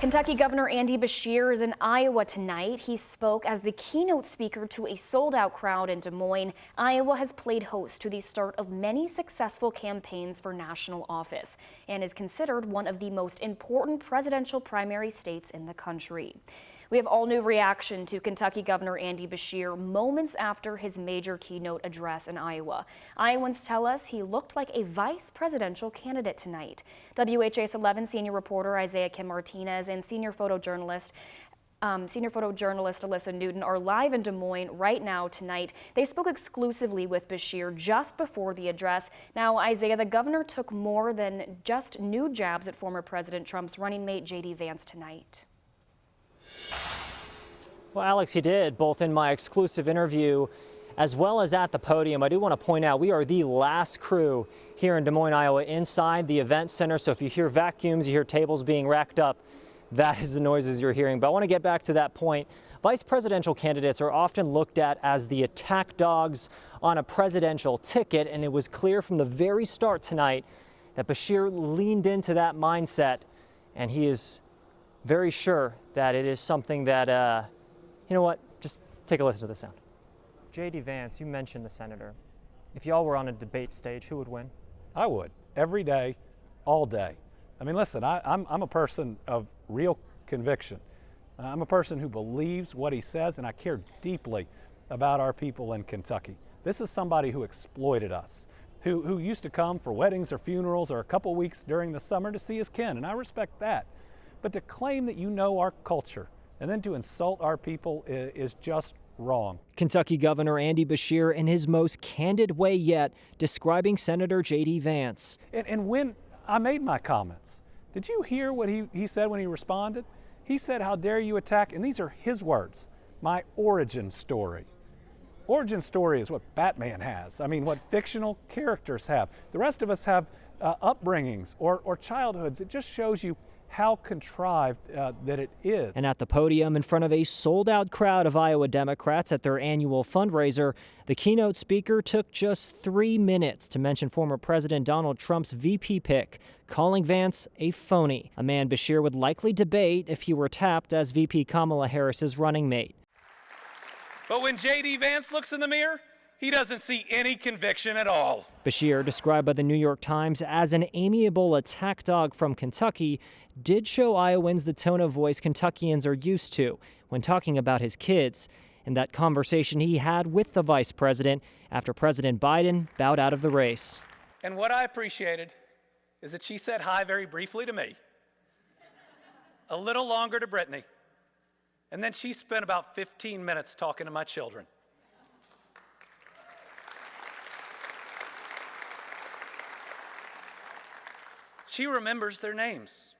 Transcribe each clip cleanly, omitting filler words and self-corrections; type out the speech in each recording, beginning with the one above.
Kentucky Governor Andy Beshear is in Iowa tonight. He spoke as the keynote speaker to a sold-out crowd in Des Moines. Iowa has played host to the start of many successful campaigns for national office and is considered one of the most important presidential primary states in the country. We have all new reaction to Kentucky Governor Andy Beshear moments after his major keynote address in Iowa. Iowans tell us he looked like a vice presidential candidate tonight. WHAS 11 senior reporter Isaiah Kim Martinez and senior photojournalist Alyssa Newton are live in Des Moines right now tonight. They spoke exclusively with Beshear just before the address. Now, Isaiah, the governor took more than just new jabs at former President Trump's running mate J.D. Vance tonight. Well, Alex, he did, both in my exclusive interview as well as at the podium. I do want to point out we are the last crew here in Des Moines, Iowa, inside the event center. So if you hear vacuums, you hear tables being racked up, that is the noises you're hearing. But I want to get back to that point. Vice presidential candidates are often looked at as the attack dogs on a presidential ticket, and it was clear from the very start tonight that Beshear leaned into that mindset, and he is very sure that it is something that, you know what, just take a listen to the sound. J.D. Vance, you mentioned the senator. If y'all were on a debate stage, who would win? I would, every day, all day. I mean, listen, I'm a person of real conviction. I'm a person who believes what he says, and I care deeply about our people in Kentucky. This is somebody who exploited us, who used to come for weddings or funerals or a couple weeks during the summer to see his kin, and I respect that. But to claim that you know our culture and then to insult our people is just wrong. Kentucky Governor Andy Beshear, in his most candid way yet, describing Senator J.D. Vance. And when I made my comments, did you hear what he said when he responded? He said, "How dare you attack," and these are his words, "my origin story." Origin story is what Batman has. I mean, what fictional characters have. The rest of us have upbringings or childhoods. It just shows you how contrived that it is. And at the podium, in front of a sold-out crowd of Iowa Democrats at their annual fundraiser, the keynote speaker took just 3 minutes to mention former President Donald Trump's VP pick, calling Vance a phony, a man Beshear would likely debate if he were tapped as VP Kamala Harris's running mate. But when J.D. Vance looks in the mirror, he doesn't see any conviction at all. Beshear, described by the New York Times as an amiable attack dog from Kentucky, did show Iowans the tone of voice Kentuckians are used to when talking about his kids, and that conversation he had with the vice president after President Biden bowed out of the race. And what I appreciated is that she said hi very briefly to me, a little longer to Brittany, and then she spent about 15 minutes talking to my children. She remembers their names.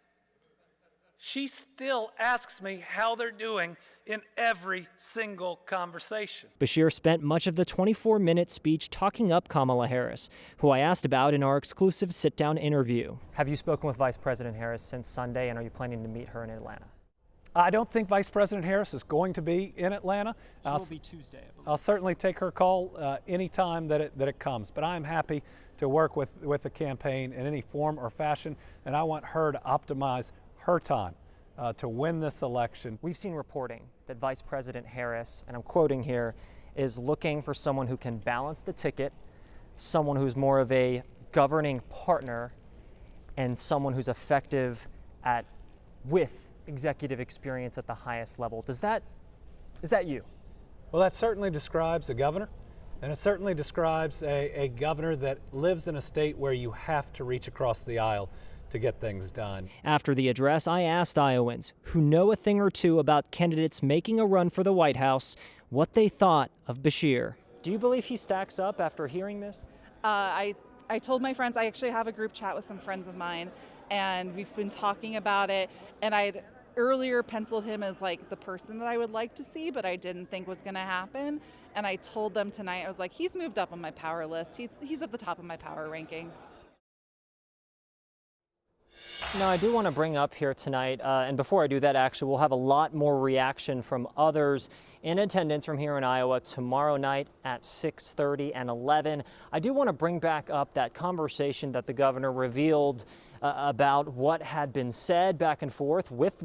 She still asks me how they're doing in every single conversation. Beshear spent much of the 24-minute speech talking up Kamala Harris, who I asked about in our exclusive sit-down interview. Have you spoken with Vice President Harris since Sunday, and are you planning to meet her in Atlanta? I don't think Vice President Harris is going to be in Atlanta. She will be Tuesday, I believe. I'll certainly take her call anytime that it comes, but I'm happy to work with the campaign in any form or fashion, and I want her to optimize her time to win this election. We've seen reporting that Vice President Harris, and I'm quoting here, is looking for someone who can balance the ticket, someone who's more of a governing partner, and someone who's effective with executive experience at the highest level. Is that you? Well, that certainly describes a governor, and it certainly describes a governor that lives in a state where you have to reach across the aisle to get things done. After the address, I asked Iowans, who know a thing or two about candidates making a run for the White House, what they thought of Beshear. Do you believe he stacks up after hearing this? I told my friends, I actually have a group chat with some friends of mine, and we've been talking about it, and I'd earlier penciled him as like the person that I would like to see, but I didn't think was going to happen. And I told them tonight, I was like, he's moved up on my power list. He's at the top of my power rankings. Now, I do want to bring up here tonight, and before I do that, actually, we'll have a lot more reaction from others in attendance from here in Iowa tomorrow night at 6:30 and 11. I do want to bring back up that conversation that the governor revealed about what had been said back and forth with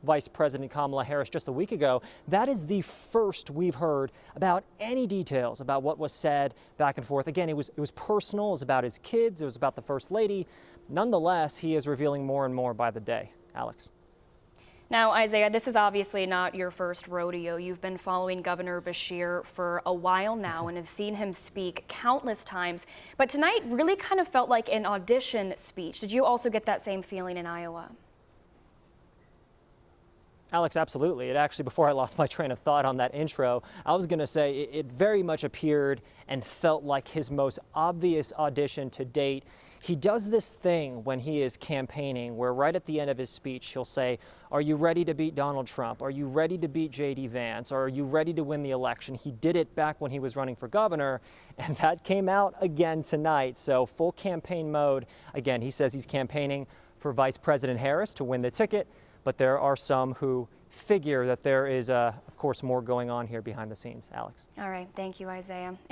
Vice President Kamala Harris just a week ago. That is the first we've heard about any details about what was said back and forth. Again, it was personal. It was about his kids. It was about the First Lady. Nonetheless, he is revealing more and more by the day. Alex. Now, Isaiah, this is obviously not your first rodeo. You've been following Governor Beshear for a while now and have seen him speak countless times. But tonight really kind of felt like an audition speech. Did you also get that same feeling in Iowa? Alex, absolutely. It actually, before I lost my train of thought on that intro, I was going to say it very much appeared and felt like his most obvious audition to date. He does this thing when he is campaigning where right at the end of his speech he'll say, are you ready to beat Donald Trump? Are you ready to beat J.D. Vance? Or are you ready to win the election? He did it back when he was running for governor, and that came out again tonight. So full campaign mode. Again, he says he's campaigning for Vice President Harris to win the ticket, but there are some who figure that there is, of course, more going on here behind the scenes. Alex. All right. Thank you, Isaiah.